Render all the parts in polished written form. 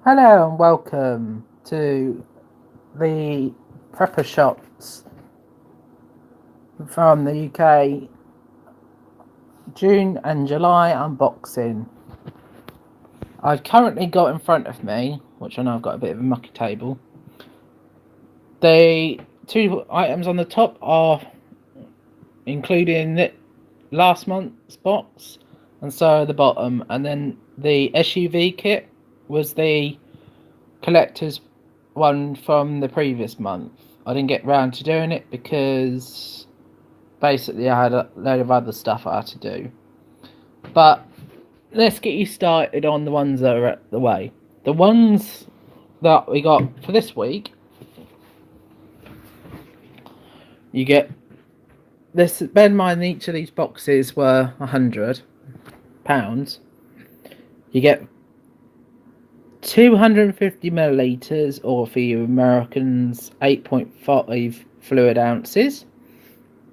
Hello and welcome to the Prepper Shots from the UK June and July unboxing. I've currently got in front of me, which I know I've got a bit of a mucky table. The two items on the top are including last month's box, and so at the bottom, and then the SUV kit was the collector's one from the previous month. I didn't get round to doing it because basically I had a load of other stuff I had to do. But let's get you started on the ones that are at the way. The ones that we got for this week, you get this. Bear in mind, each of these boxes were £100. You get 250 millilitres, or for you Americans, 8.5 fluid ounces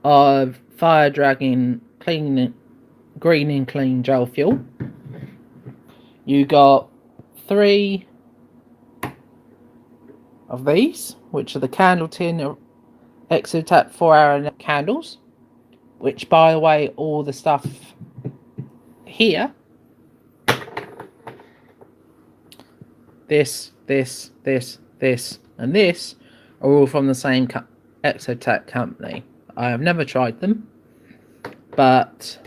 of Fire Dragon green and clean gel fuel. You got 3 of these, which are the Candle Tin Exotac 4-hour candles, which, by the way, all the stuff here, this, and this, are all from the same Exotac company. I have never tried them, but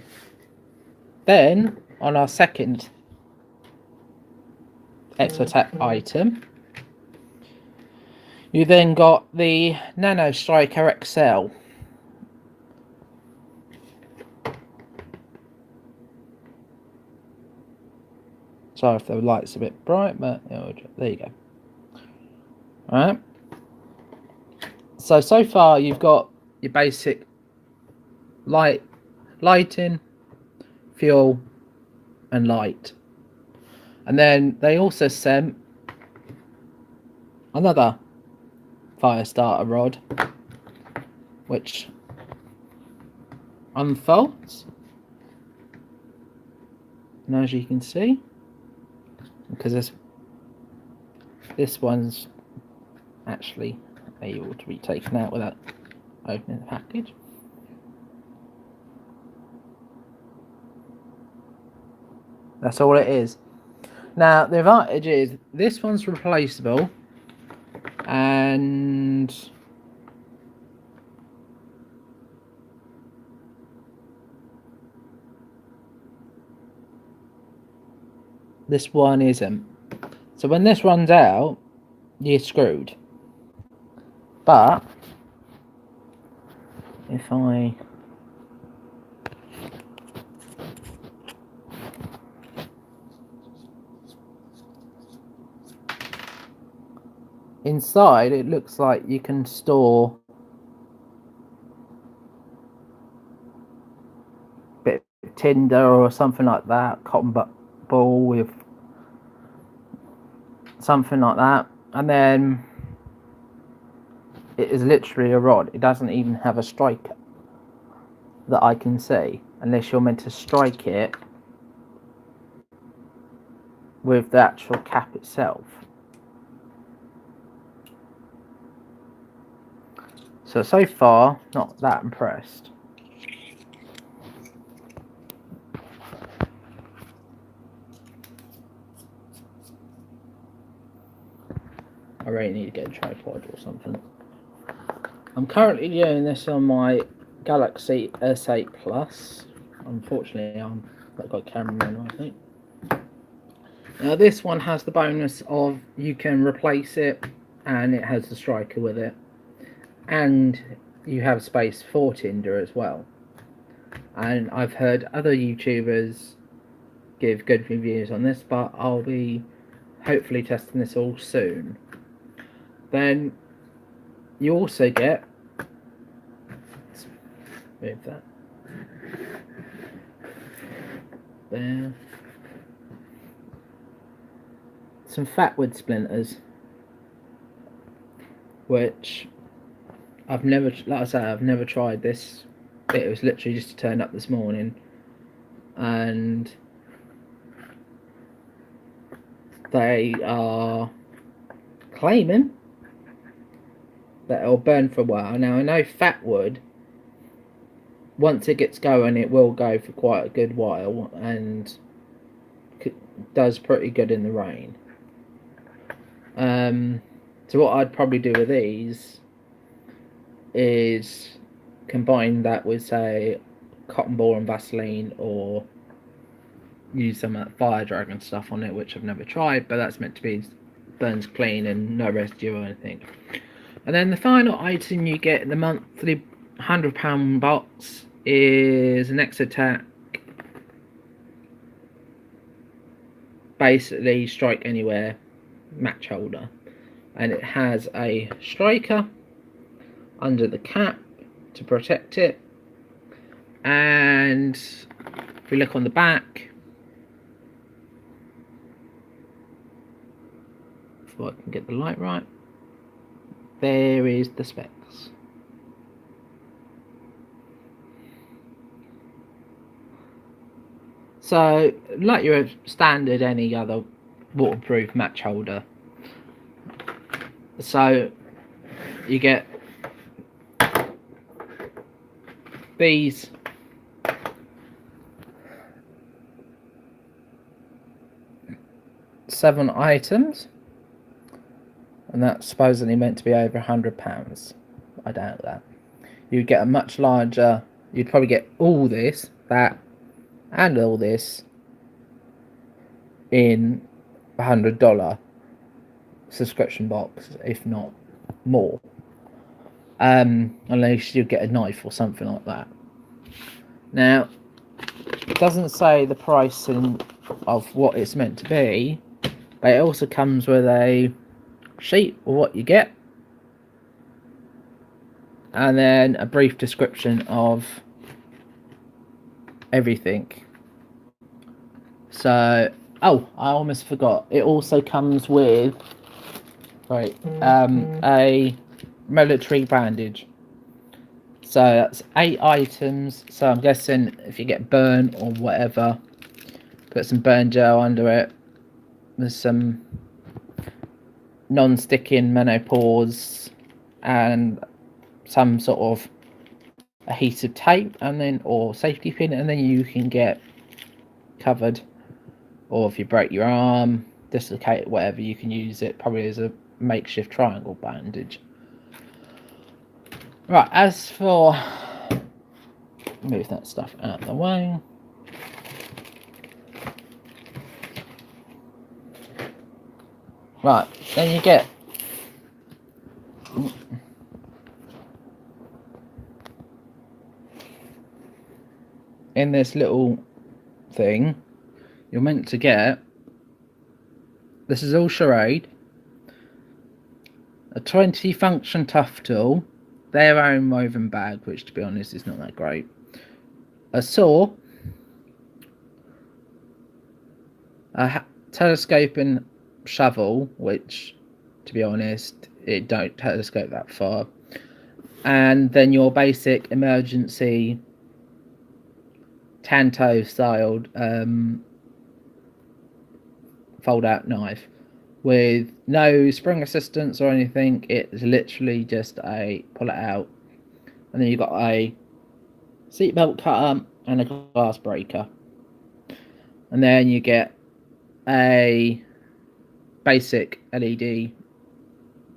then on our second Exotac item, you then got the Nano Striker XL. Sorry if the light's a bit bright, but there you go. Alright. So far you've got your basic lighting, fuel, and light. And then they also sent another fire starter rod, which unfolds, and as you can see, because this one's actually able to be taken out without opening the package. That's all it is. Now the advantage is this one's replaceable, and this one isn't. So when this runs out, you're screwed. But if I inside, it looks like you can store a bit of tinder or something like that, cotton ball with something like that, and then it is literally a rod. It doesn't even have a striker that I can see, unless you're meant to strike it with the actual cap itself. So far, not that impressed. I really need to get a tripod or something. I'm currently doing this on my Galaxy S8 Plus. Unfortunately, I've got a camera in, I think. Now this one has the bonus of you can replace it, and it has the striker with it, and you have space for tinder as well. And I've heard other YouTubers give good reviews on this, but I'll be hopefully testing this all soon. Then you also get, let's move that there, some fat wood splinters, which I've never, like I say, I've never tried this. It was literally just turned up this morning, and they are claiming that it'll burn for a while. Now I know fat wood, once it gets going, it will go for quite a good while and does pretty good in the rain. So what I'd probably do with these is combine that with, say, cotton ball and Vaseline, or use some of that Fire Dragon stuff on it, which I've never tried, but that's meant to be burns clean and no residue or anything. And then the final item you get in the monthly £100 box is an X-Attack, basically strike anywhere match holder, and it has a striker under the cap to protect it, and if we look on the back, if I can get the light right, there is the specs. So, like your standard any other waterproof match holder. So, you get these seven items, and that's supposedly meant to be over £100. I doubt that. You'd get a much larger, you'd probably get all this, that, and all this in $100 subscription box, if not more. Unless you get a knife or something like that. Now, it doesn't say the pricing of what it's meant to be, but it also comes with a sheet of what you get, and then a brief description of everything. So, oh, I almost forgot. It also comes with a military bandage. So that's 8 items. So I'm guessing if you get burn or whatever, put some burn gel under it. There's some non-sticking menopause and some sort of adhesive tape, and then or safety pin, and then you can get covered. Or if you break your arm, dislocate it, whatever, you can use it probably as a makeshift triangle bandage. Right, as for, move that stuff out of the way. Right, then you get in this little thing, you're meant to get, this is all Charade, a 20 function tough tool, their own woven bag, which to be honest is not that great, a saw, a telescoping shovel, which to be honest it don't telescope that far, and then your basic emergency Tanto styled fold out knife with no spring assistance or anything. It's literally just a pull it out, and then you've got a seatbelt cutter and a glass breaker, and then you get a basic LED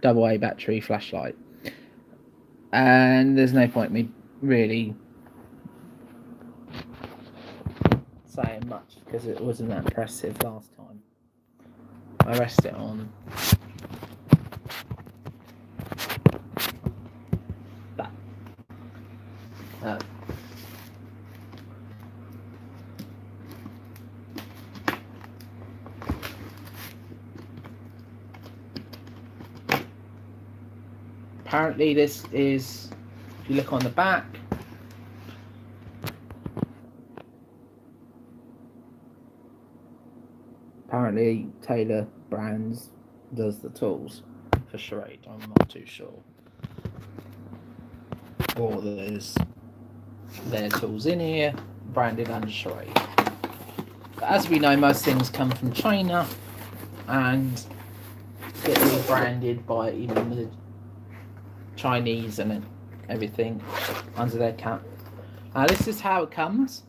AA battery flashlight. And there's no point me really saying much because it wasn't that impressive last time. I rest it on that. Apparently this is, if you look on the back, apparently Taylor Brands does the tools for Charade. I'm not too sure. Or there's their tools in here, branded under Charade. But as we know, most things come from China, and get rebranded by even the Chinese and everything under their cap. Now this is how it comes.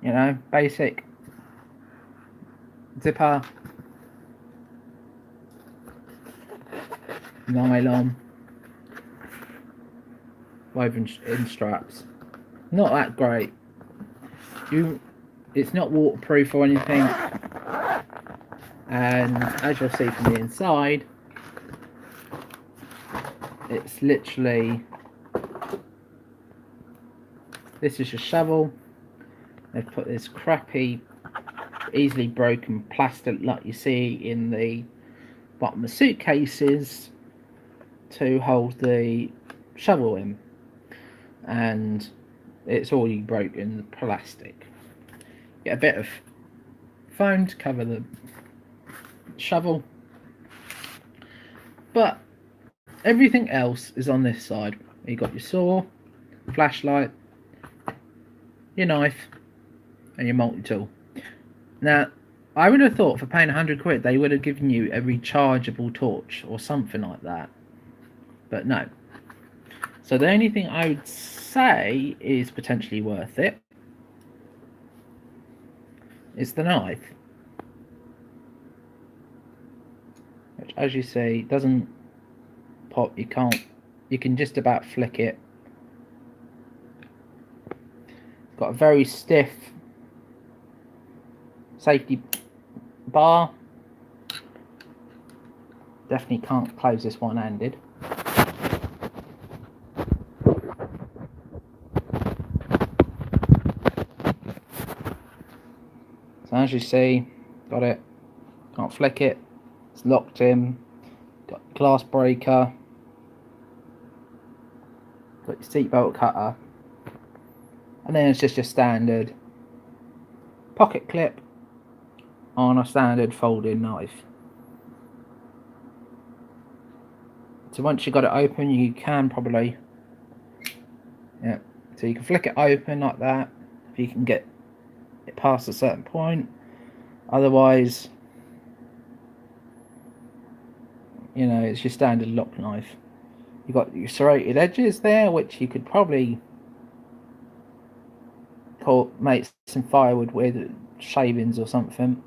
You know, basic zipper, nylon, woven in straps. Not that great. It's not waterproof or anything, and as you'll see from the inside, it's literally, this is your shovel. They've put this crappy, easily broken plastic like you see in the bottom of suitcases to hold the shovel in, and it's already broken, the plastic. Get a bit of foam to cover the shovel, but everything else is on this side. You got your saw, flashlight, your knife, and your multi-tool. Now, I would have thought for paying 100 quid they would have given you a rechargeable torch or something like that, but no. So the only thing I would say is potentially worth it is the knife, which, as you see, doesn't pop. You can just about flick it. It's got a very stiff safety bar. Definitely can't close this one-handed. So as you see, got it. Can't flick it. It's locked in. Got glass breaker. Got your seatbelt cutter. And then it's just your standard pocket clip on a standard folding knife. So once you've got it open, you can probably, yeah, so you can flick it open like that if you can get it past a certain point. Otherwise, you know, it's your standard lock knife. You've got your serrated edges there, which you could probably make some firewood with, shavings or something.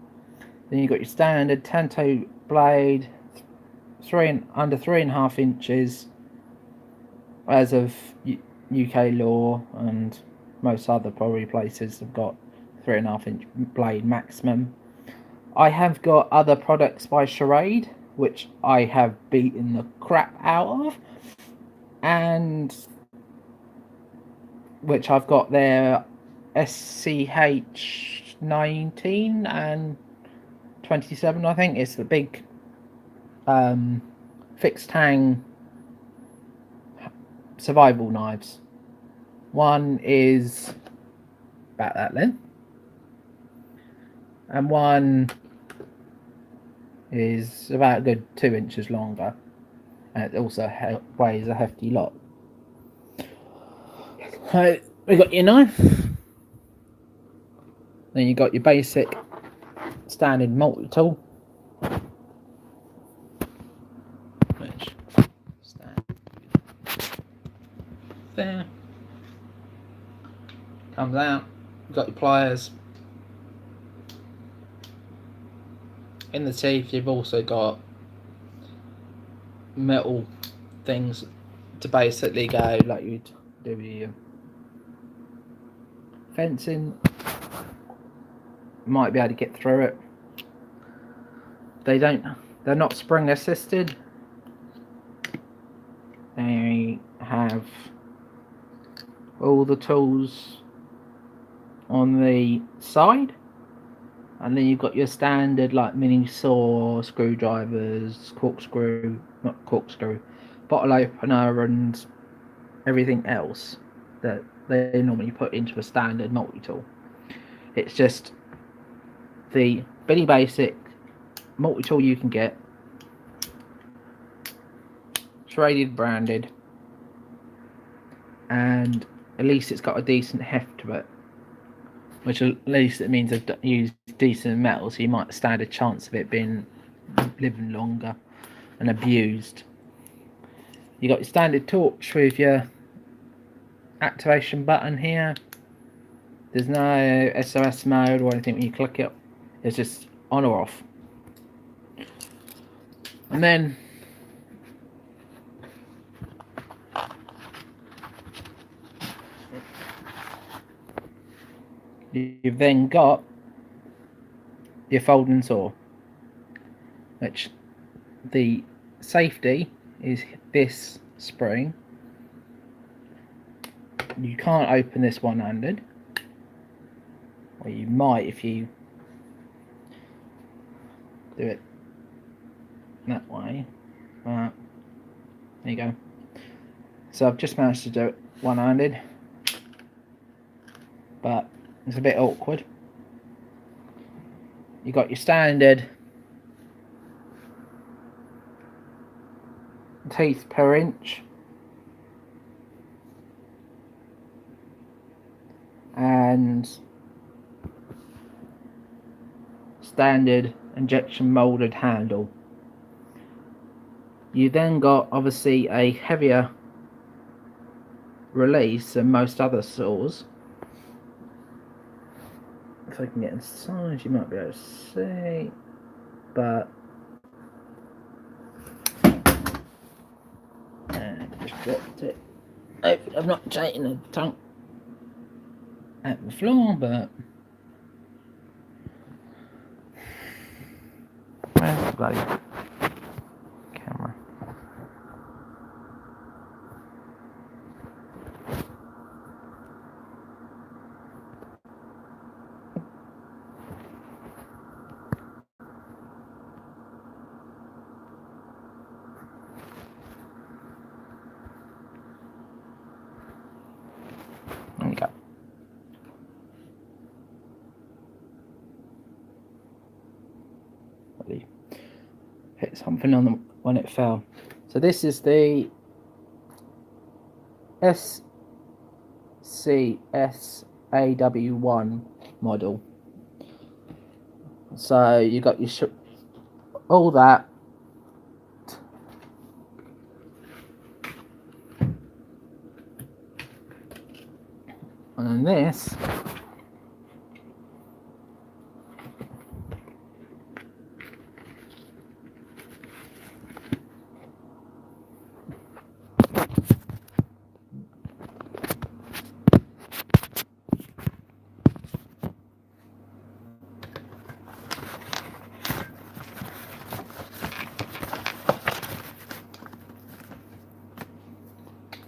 Then you've got your standard Tanto blade, under 3.5 inches as of UK law, and most other probably places have got 3.5 inch blade maximum. I have got other products by Schrade which I have beaten the crap out of, and which I've got their SCH 19 and 27, I think. It's the big fixed hang survival knives. One is about that length, and one is about a good 2 inches longer, and it also weighs a hefty lot. So we got your knife, then you got your basic standard multi-tool, which stand there, comes out. You've got your pliers. In the teeth, you've also got metal things to basically go like you'd do with your fencing. Might be able to get through it. They're not spring assisted. They have all the tools on the side, and then you've got your standard like mini saw, screwdrivers, bottle opener, and everything else that they normally put into a standard multi-tool. It's just the Billy Basic multi-tool you can get, Schrade branded, and at least it's got a decent heft to it. which at least it means I've used decent metal, so you might stand a chance of it being living longer and abused. You got your standard torch with your activation button here. There's no SOS mode or anything when you click it. It's just on or off. And then you've then got your folding saw, which the safety is this spring. You can't open this one-handed, or you might if you do it that way. There you go. So I've just managed to do it one-handed, but it's a bit awkward. You got your standard teeth per inch, and standard injection molded handle. You then got obviously a heavier release than most other saws. If I can get inside, you might be able to see, but and just dropped it. Hopefully I've not taken the tongue at the floor, but where's the bloody camera? There you go. Hit something on them when it fell. So this is the SCS-AW1 model. So you got your all that. And then this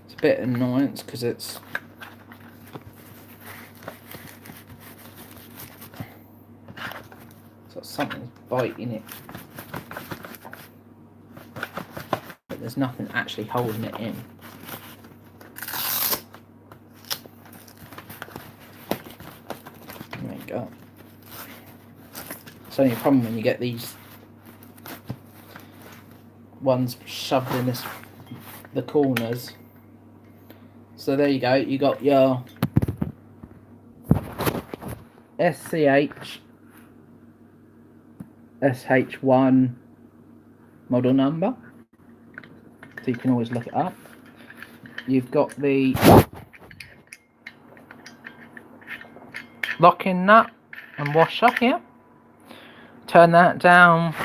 it's a bit annoyance because it's something's biting it, but there's nothing actually holding it in. There you go. It's only a problem when you get these ones shoved in the corners. So there you go, you got your SH1 model number, so you can always look it up. You've got the locking nut and washer here. Turn that down.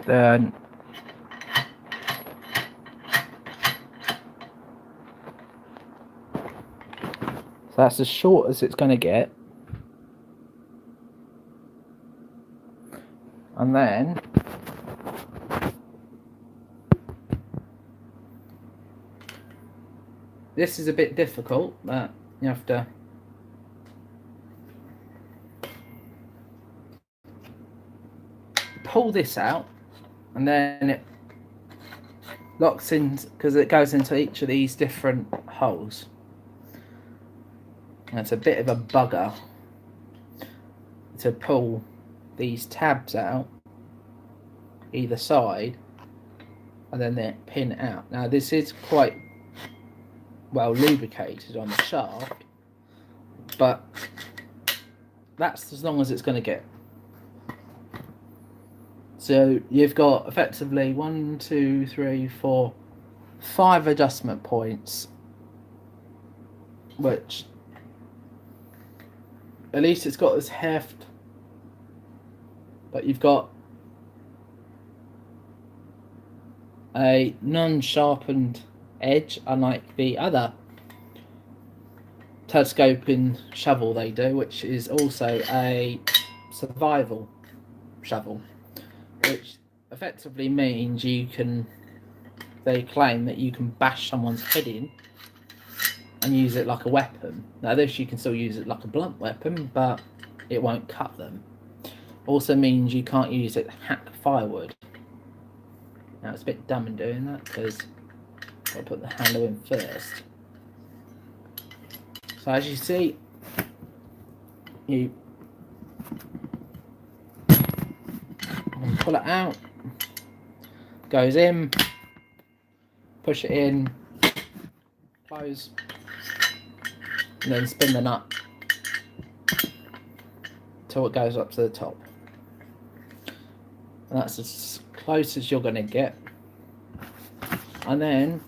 Then so that's as short as it's going to get. And then this is a bit difficult, but you have to pull this out, and then it locks in because it goes into each of these different holes. And it's a bit of a bugger to pull these tabs out either side and then they pin out. Now this is quite well lubricated on the shaft, but that's as long as it's going to get. So you've got effectively 1, 2, 3, 4, 5 adjustment points, which at least it's got this heft, but you've got a non-sharpened edge, unlike the other telescoping shovel they do, which is also a survival shovel, which effectively means they claim that you can bash someone's head in and use it like a weapon. Now this you can still use it like a blunt weapon, but it won't cut them. Also means you can't use it to hack firewood. Now it's a bit dumb in doing that because I'll put the handle in first. So as you see, you pull it out, goes in, push it in, close, and then spin the nut till it goes up to the top. And that's as close as you're going to get. And then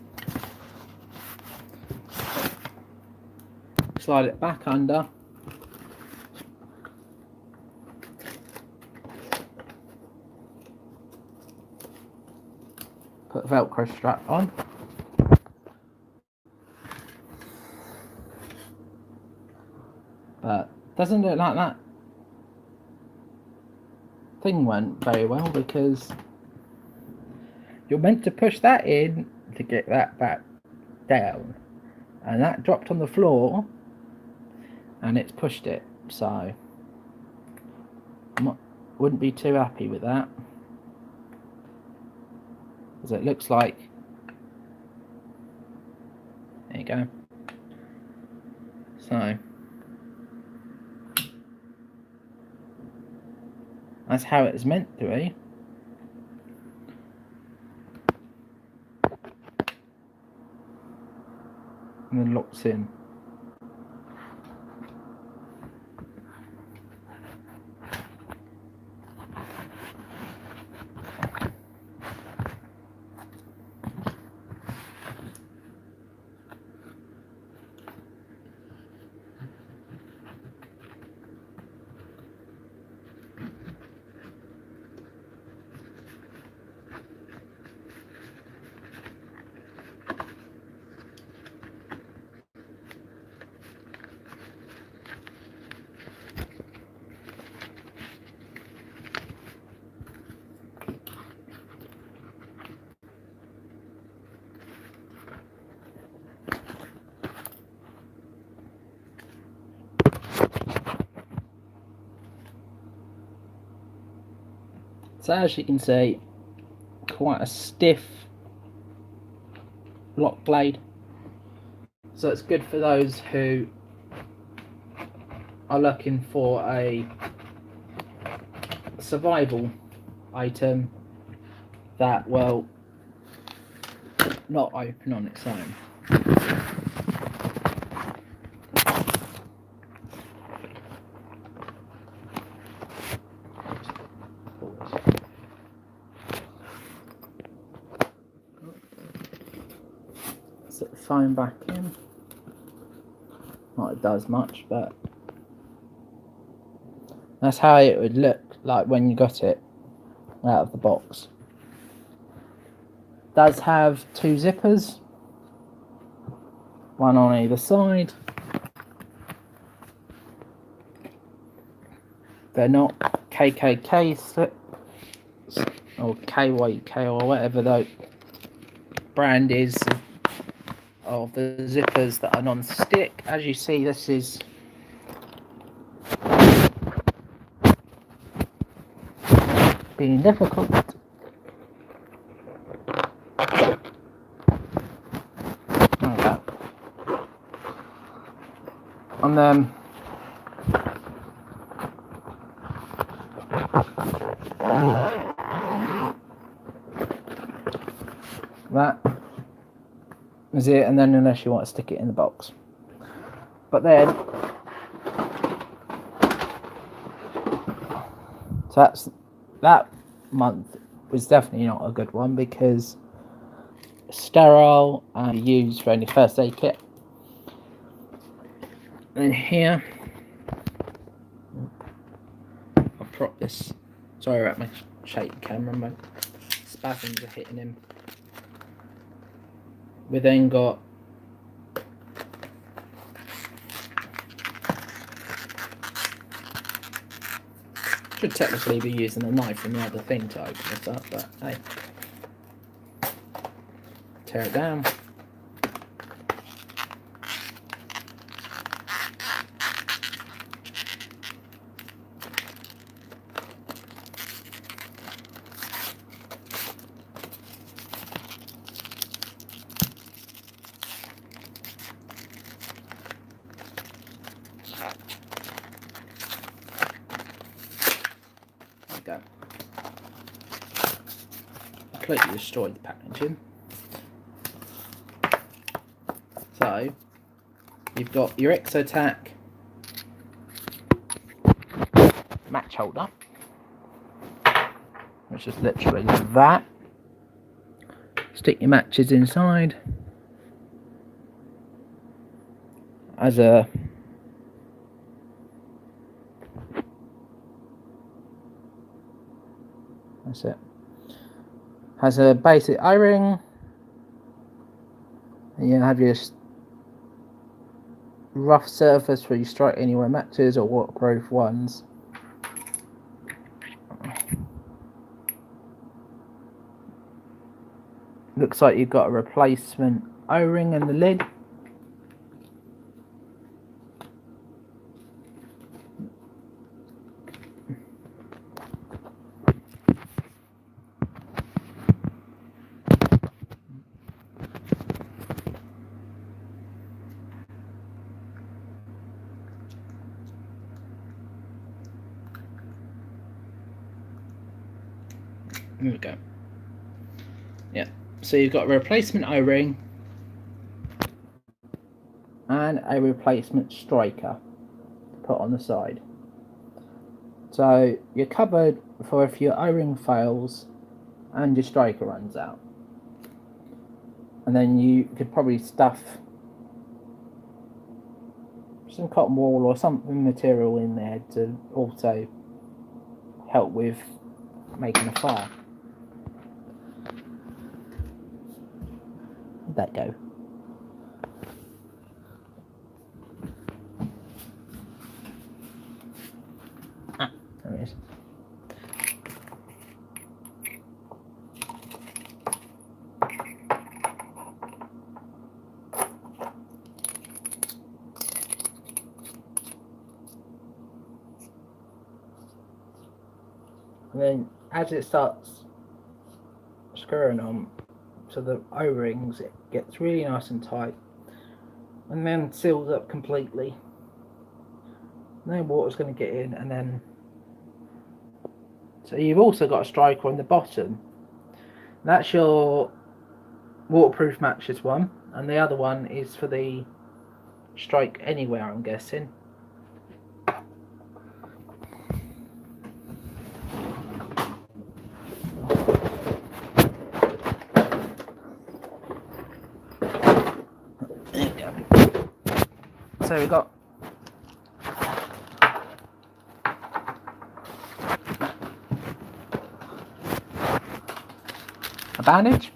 slide it back under, put the Velcro strap on, but doesn't look like that thing went very well, because you're meant to push that in to get that back down, and that dropped on the floor and it's pushed it, so I wouldn't be too happy with that, because it looks like, there you go, so that's how it's meant to be. And then locks in. So as you can see, quite a stiff lock blade. So it's good for those who are looking for a survival item that will not open on its own. Set the phone back in. Not it does much, but that's how it would look like when you got it out of the box. Does have 2 zippers, one on either side. They're not KKK or KYK or whatever the brand is of the zippers that are non-stick. As you see, this is being difficult. Okay. And then that is it, and then unless you want to stick it in the box. But then, so that month was definitely not a good one because it's sterile and used for any first aid kit. And here, I'll prop this. Sorry about my shaky camera, my spasms are hitting him. We then got should technically be using a knife and the other thing to open this up, but hey. Tear it down. Go. Completely destroyed the packaging. So you've got your Exotac match holder, which is literally that. Stick your matches inside as a that's it. Has a basic O-ring, and you have your rough surface where you strike anywhere matches or waterproof ones. Looks like you've got a replacement O-ring in the lid. There we go. Yeah, so you've got a replacement O-ring and a replacement striker to put on the side. So you're covered for if your O-ring fails and your striker runs out. And then you could probably stuff some cotton wool or something material in there to also help with making a fire. Where'd that go? Ah, there it is. And then as it starts screwing on to the O-rings, it gets really nice and tight and then seals up completely. No water's going to get in, and then so you've also got a striker on the bottom. That's your waterproof matches one, and the other one is for the strike anywhere, I'm guessing. There we go. So we've got a bandage,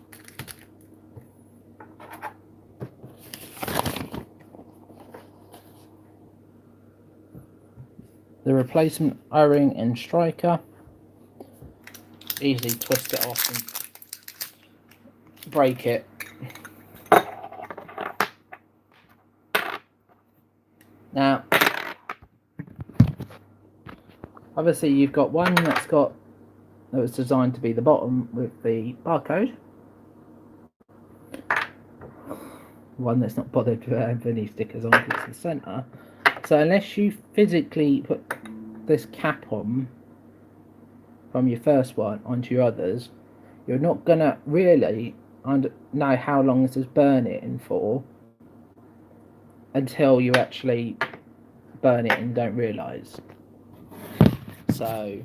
the replacement O-ring and striker. Easily twist it off and break it. Now, obviously you've got one that was designed to be the bottom with the barcode. One that's not bothered to have any stickers on, it's the centre. So unless you physically put this cap on from your first one onto your others, you're not gonna really know how long this is burning for until you actually burn it and don't realise. So,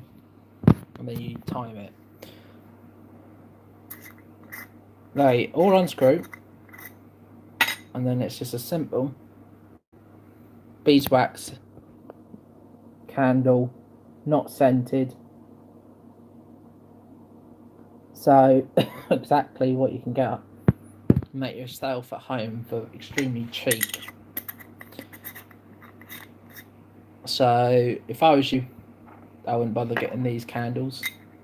and then you time it. They all unscrew, and then it's just a simple beeswax candle, not scented. So exactly what you can get. Make yourself at home for extremely cheap. So if I was you, I wouldn't bother getting these candles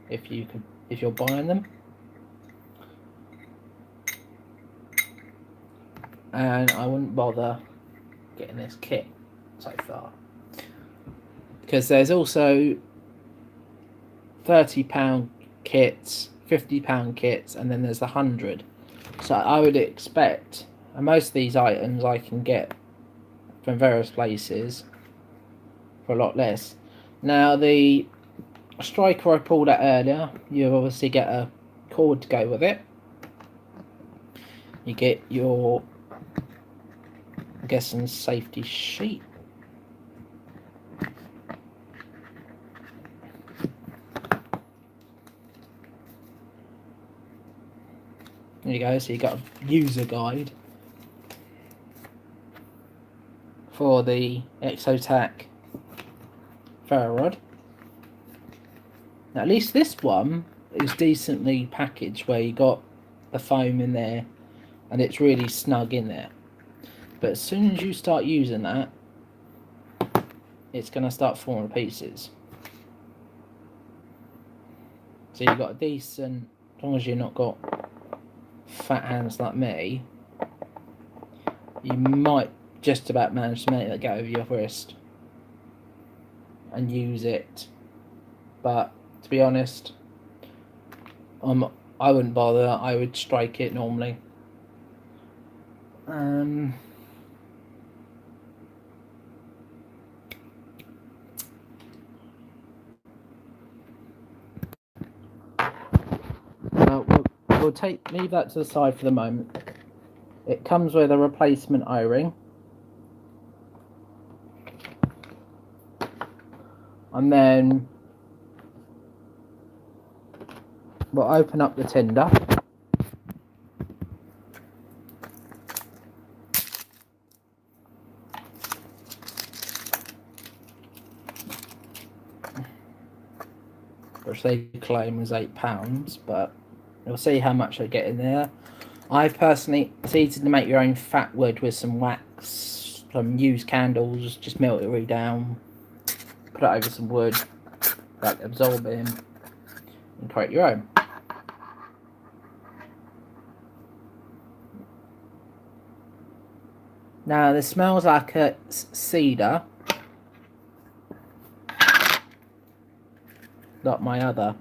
if you're buying them. And I wouldn't bother getting this kit so far, because there's also £30 kits, £50 kits, and then there's the 100. So I would expect, and most of these items I can get from various places for a lot less. Now the striker I pulled out earlier, you obviously get a cord to go with it. You get your, I'm guessing, safety sheet. There you go, so you got a user guide for the Exotac ferro rod. Now at least this one is decently packaged, where you got the foam in there and it's really snug in there. But as soon as you start using that, it's going to start falling to pieces. So you've got a decent, as long as you've not got fat hands like me, you might just about manage to make that go over your wrist and use it. But to be honest, I wouldn't bother. I would strike it normally. We'll leave that to the side for the moment. It comes with a replacement O-ring, and then we'll open up the tinder. Which they claim was £8, but you'll see how much I get in there. I personally, it's easy to make your own fat wood with some wax, some used candles, just melt it really down, put it over some wood, like absorb it in, and create your own. Now this smells like a cedar, like my other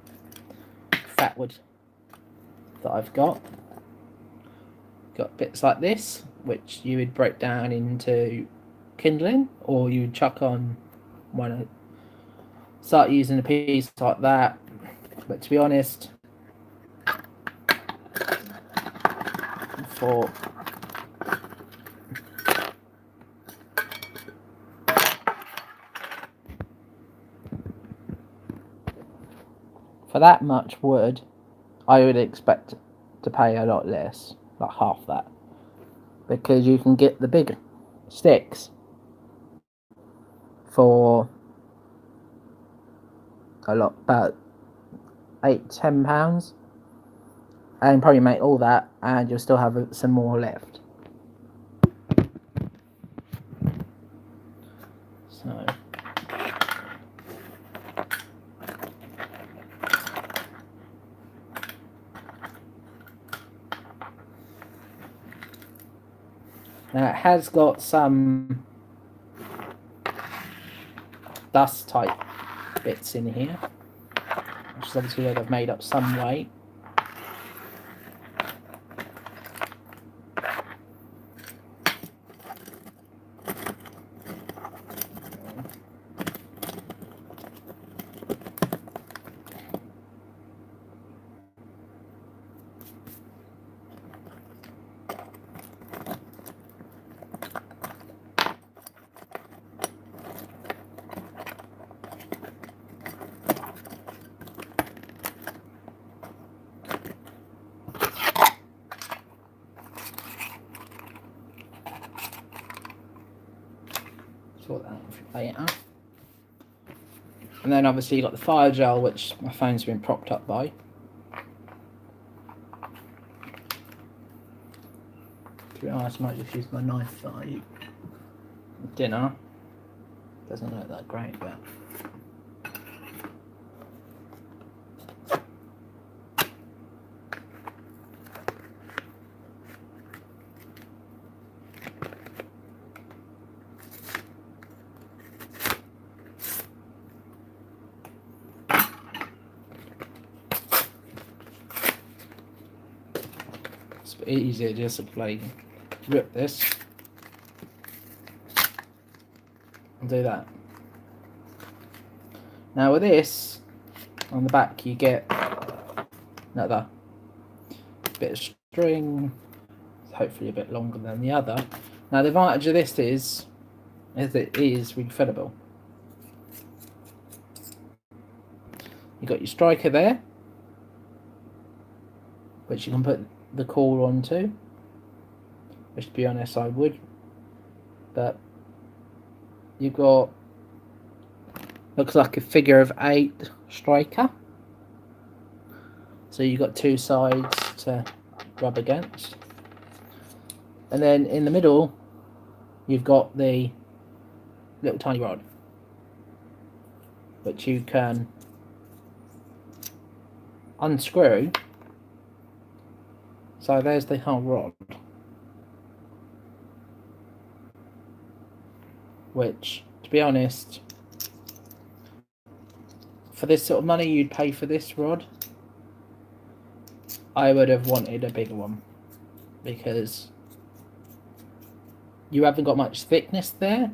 fat wood that I've got. Got bits like this, which you would break down into kindling, or you would chuck on one, start using a piece like that. But to be honest, for that much wood, I would expect to pay a lot less, like half that, because you can get the big sticks for a lot, about £8-10, and probably make all that, and you'll still have some more left. So now it has got some dust type bits in here, which is obviously where they've made up some weight. Sort that out later. And then obviously you got the fire gel, which my phone's been propped up by. To be honest, I might just use my knife for dinner. Doesn't look that great, but it's a bit easier just to play. Rip this and do that. Now with this on the back you get another bit of string, hopefully a bit longer than the other. Now the advantage of this is it is refillable. You got your striker there, which you can put the core onto. Which, to be honest, I would, but you've got, looks like a figure of 8 striker, so you've got 2 sides to rub against, and then in the middle you've got the little tiny rod, which you can unscrew. So there's the whole rod, which, to be honest, for this sort of money you'd pay for this rod, I would have wanted a bigger one, because you haven't got much thickness there,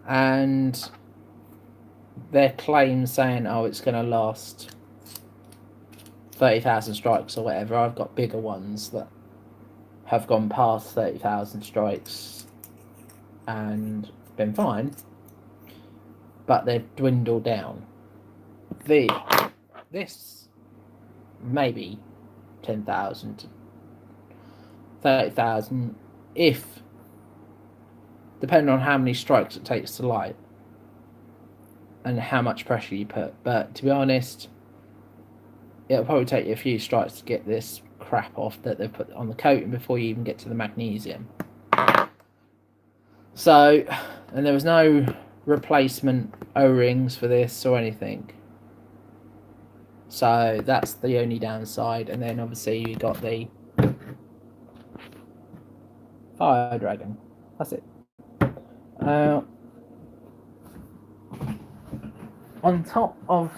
and their claim saying, oh, it's going to last 30,000 strikes or whatever. I've got bigger ones that have gone past 30,000 strikes and been fine, but they've dwindled down. This maybe 10,000 to 30,000, if depending on how many strikes it takes to light and how much pressure you put. But to be honest, it'll probably take you a few strikes to get this crap off that they've put on the coating before you even get to the magnesium. So, and there was no replacement O-rings for this or anything. So that's the only downside. And then obviously you got the Fire Dragon. That's it. On top of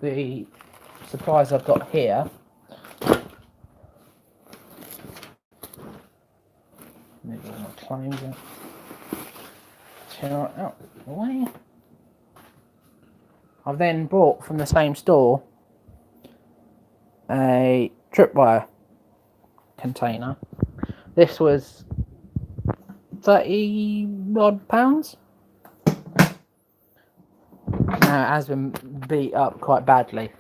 the supplies I've got here, maybe I'll close it. Tear it out of the way. I've then bought from the same store a tripwire container. This was £30 Now it has been beat up quite badly.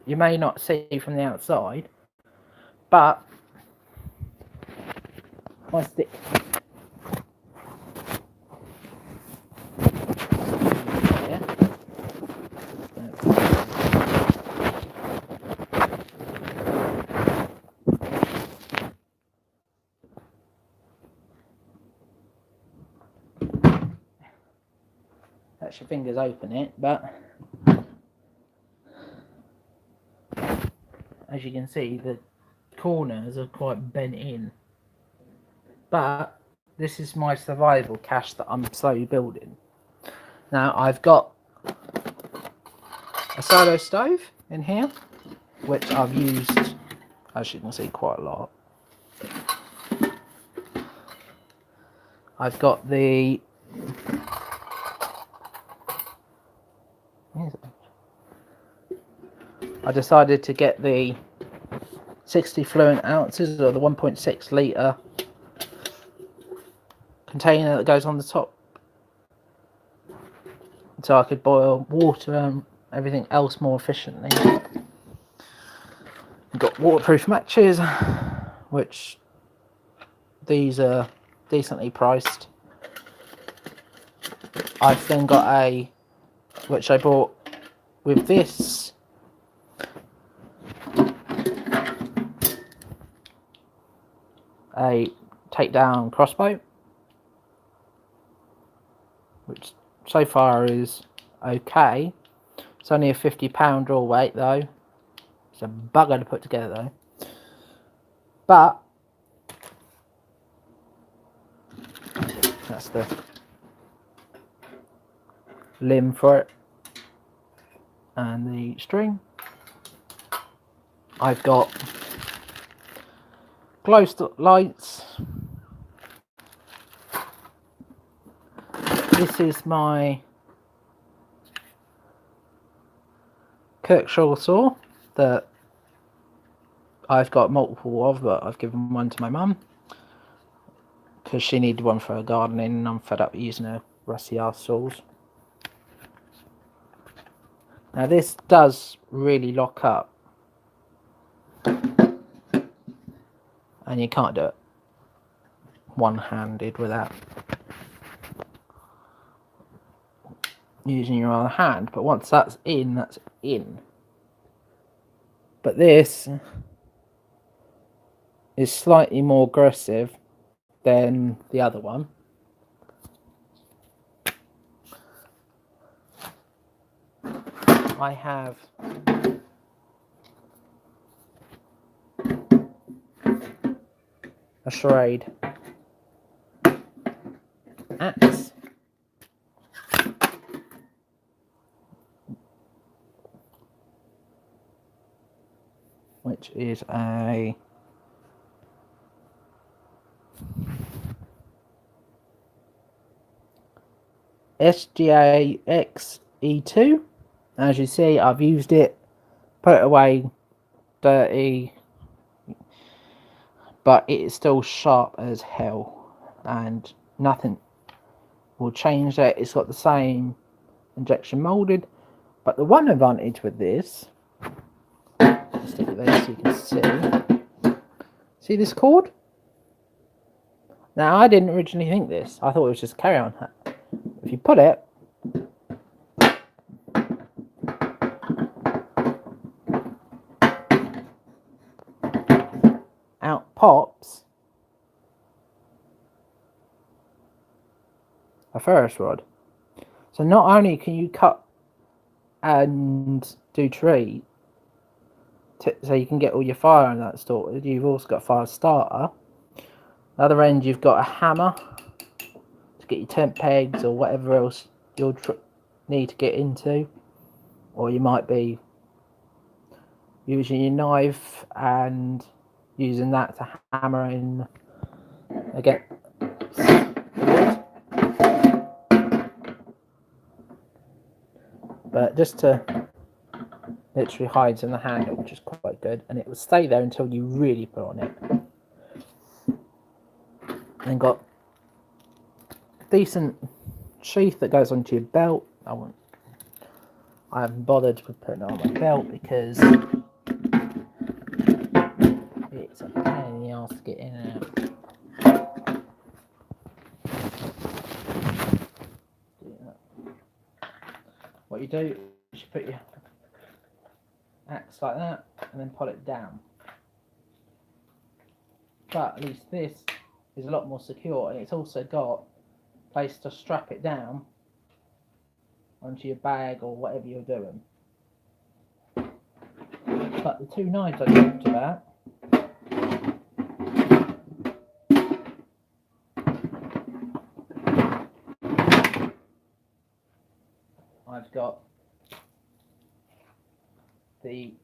You may not see from the outside, but my stick. Let your fingers open it, but as you can see, the corners are quite bent in. But this is my survival cache that I'm slowly building. Now I've got a solo stove in here, which I've used, as you can see, quite a lot. I've got the I decided to get the 60 fluent ounces, or the 1.6 litre container that goes on the top, so I could boil water and everything else more efficiently. I've got waterproof matches, which these are decently priced. I've then got a, which I bought with this, a takedown crossbow, which so far is okay. It's only a £50 draw weight though. It's a bugger to put together though. But that's the limb for it and the string. I've got glow stick lights. This is my Kirkshire saw that I've got multiple of, but I've given one to my mum because she needed one for her gardening and I'm fed up using her rusty ass saws. Now this does really lock up and you can't do it one-handed without using your other hand, but once that's in, that's in. But this is slightly more aggressive than the other one. I have a Schrade axe, which is a SGA XE2. As you see, I've used it, put it away, dirty, but it is still sharp as hell and nothing will change that. It's got the same injection molded, but the one advantage with this, stick it there so you can see this cord. Now I didn't originally think this, I thought it was just a carry-on hat. If you put it out, pops a ferrous rod. So not only can you cut and do tree, so you can get all your fire and that sorted, you've also got a fire starter. The other end you've got a hammer to get your tent pegs or whatever else you'll need to get into, or you might be using your knife and using that to hammer in again. But just to literally hides in the handle, which is quite good, and it will stay there until you really put on it. And got a decent sheath that goes onto your belt. I haven't bothered with putting it on my belt because it's a pain in the ass to get in and out. What you do is you put your axe like that and then pull it down. But at least this is a lot more secure, and it's also got a place to strap it down onto your bag or whatever you're doing. But the two knives I talked about, I've got the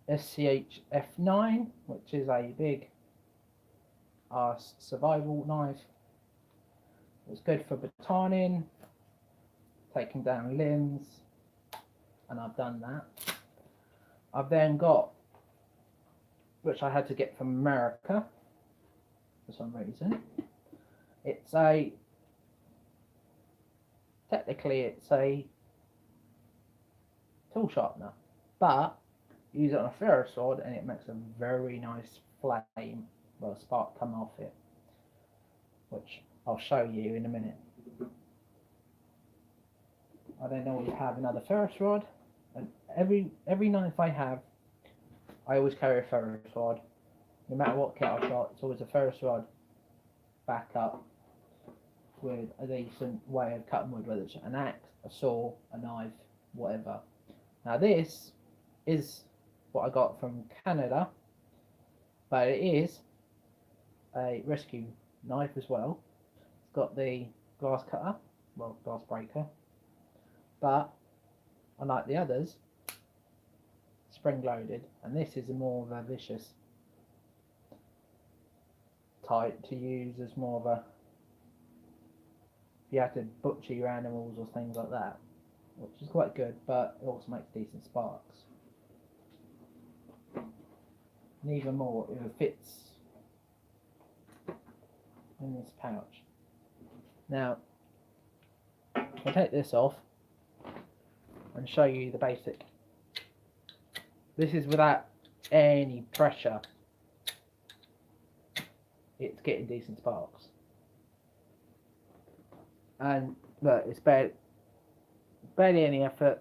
SCH F9, which is a big ass survival knife. It's good for batoning, taking down limbs, and I've done that. I've then got, which I had to get from America for some reason, technically it's a tool sharpener, but you use it on a ferro sword and it makes a very nice flame, well, spark come off it, which I'll show you in a minute. I then always have another ferrous rod, and every knife I have, I always carry a ferrous rod. No matter what kit I've got, it's always a ferrous rod back up with a decent way of cutting wood, whether it's an axe, a saw, a knife, whatever. Now this is what I got from Canada, but it is a rescue knife as well. It's got the glass cutter, well, glass breaker, but unlike the others, spring loaded, and this is a more of a vicious type to use as more of a, if you have to butcher your animals or things like that, which is quite good, but it also makes decent sparks. And even more if it fits in this pouch. Now, I'll take this off and show you the basic. This is without any pressure. It's getting decent sparks. And look, it's barely any effort.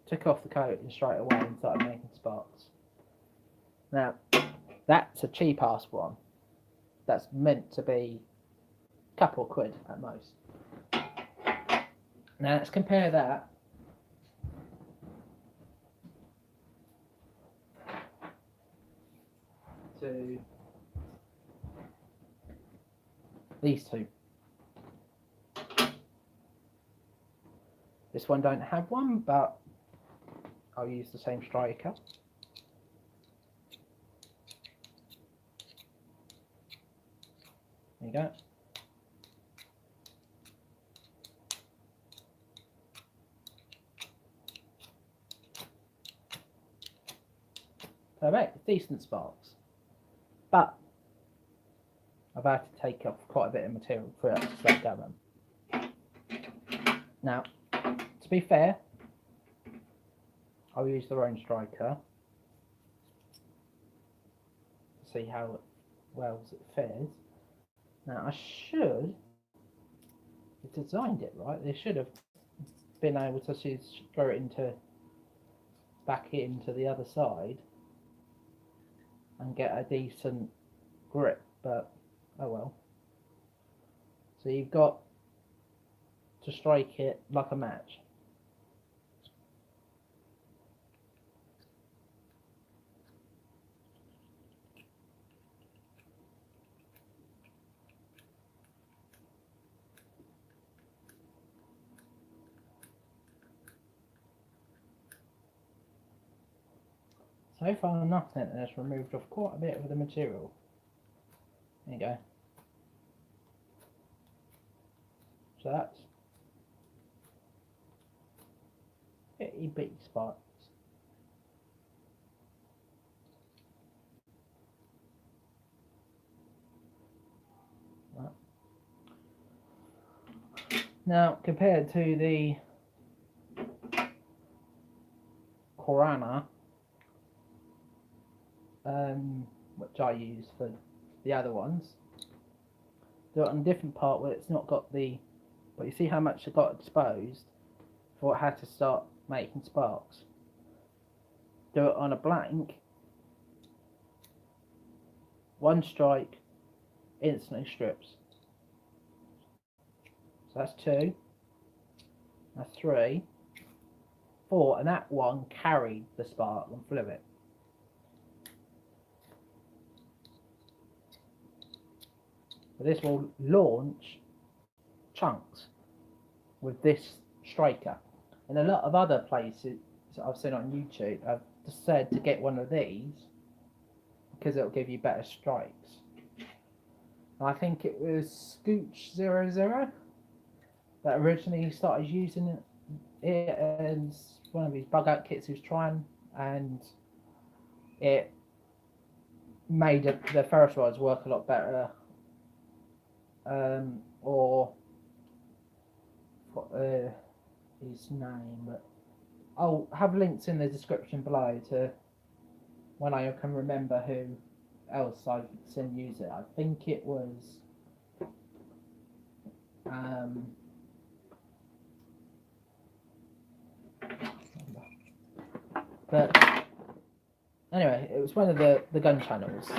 Took off the coat and straight away and started making sparks. Now, that's a cheap ass one. That's meant to be a couple of quid at most. Now let's compare that to these two. This one don't have one, but I'll use the same striker. There you go. So I make decent sparks, but I've had to take off quite a bit of material for it to slow down. Now, to be fair, I'll use the own striker to see how well it fares. Now, I should have designed it right. They should have been able to screw it back into the other side and get a decent grip, but oh well. So you've got to strike it like a match. So far nothing has removed off quite a bit of the material. There you go. So that's itty bitty spots. Right. Now compared to the Corana, which I use for the other ones, do it on a different part where it's not got the, but you see how much it got exposed before it had to start making sparks. Do it on a blank, one strike, instantly strips. So that's 2, that's 3, 4, and that one carried the spark and flew it. But this will launch chunks with this striker. And a lot of other places that I've seen on YouTube have just said to get one of these because it'll give you better strikes. And I think it was Scooch00 that originally started using it as one of his bug out kits he was trying, and it made the ferrous rods work a lot better. Or his name, but I'll have links in the description below to when I can remember who else I've seen use it. I think it was But anyway, it was one of the gun channels.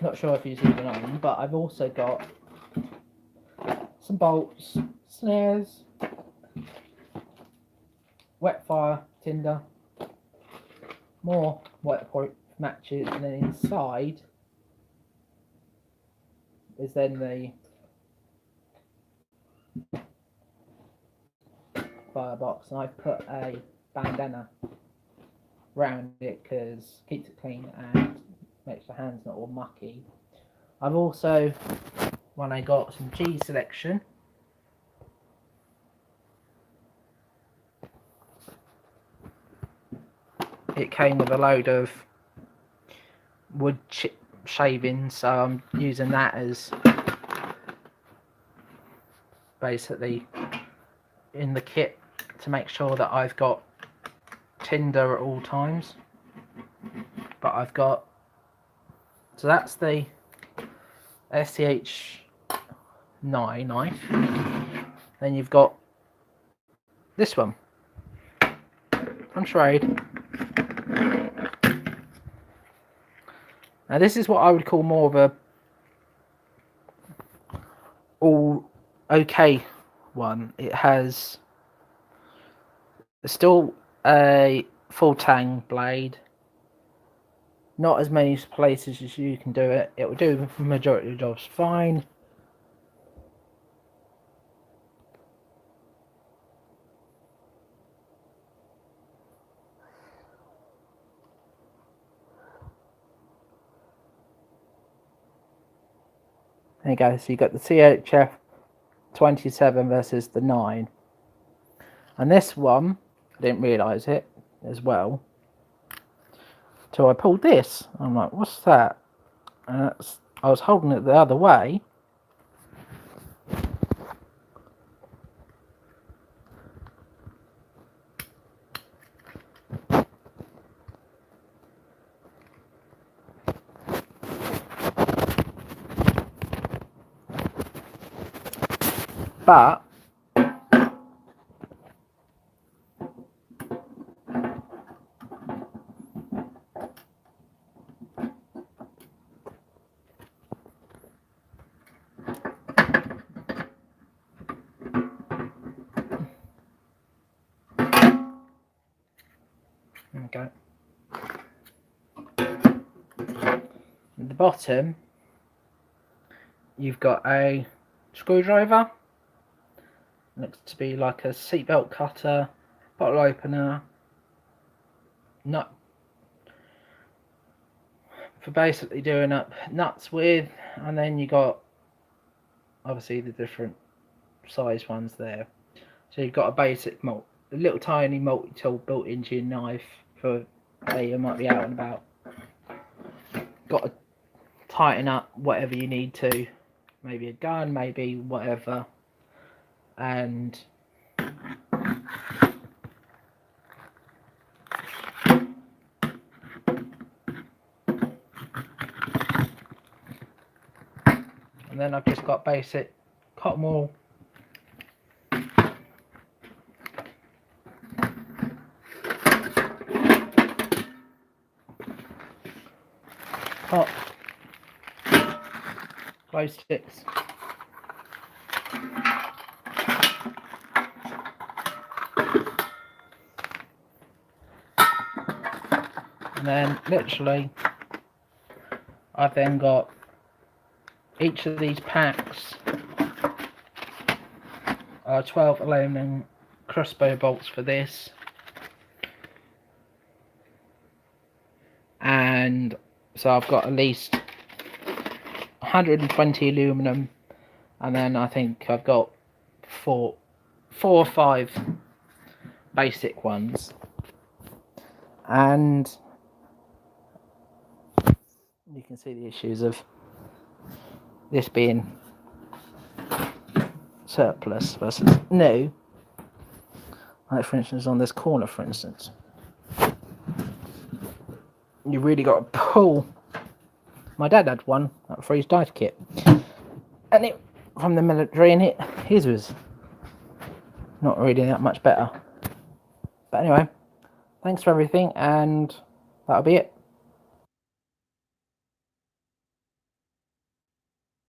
Not sure if he's even on, but I've also got some bolts, snares, wet fire, tinder, more waterproof matches, and then inside is then the firebox, and I've put a bandana around it because it keeps it clean and makes the hands not all mucky. I've also, when I got some G selection, it came with a load of wood shavings, so I'm using that as basically in the kit to make sure that I've got tinder at all times. But I've got, so that's the STH 9 knife. Then you've got this one from Trade. Now this is what I would call more of a all okay one. It has still a full tang blade, not as many places as you can do it. It will do the majority of the jobs fine. There you go, so you got the CHF 27 versus the 9. And this one, I didn't realise it as well till I pulled this. I'm like, what's that? And I was holding it the other way. But okay. At the bottom, you've got a screwdriver. Looks to be like a seatbelt cutter, bottle opener, nut for basically doing up nuts with, and then you got obviously the different size ones there. So you've got a basic a little tiny multi-tool built into your knife for say you might be out and about. Got to tighten up whatever you need to, maybe a gun, maybe whatever, and then I've just got basic cotton wool, hot glow sticks, and then literally I've then got each of these packs are 12 aluminum crossbow bolts for this, and so I've got at least 120 aluminum, and then I think I've got four or five basic ones, and you can see the issues of this being surplus versus new. Like for instance on this corner, for instance, you really got to pull. My dad had one for his dive kit, and it from the military, and his was not really that much better. But anyway, thanks for everything, and that'll be it.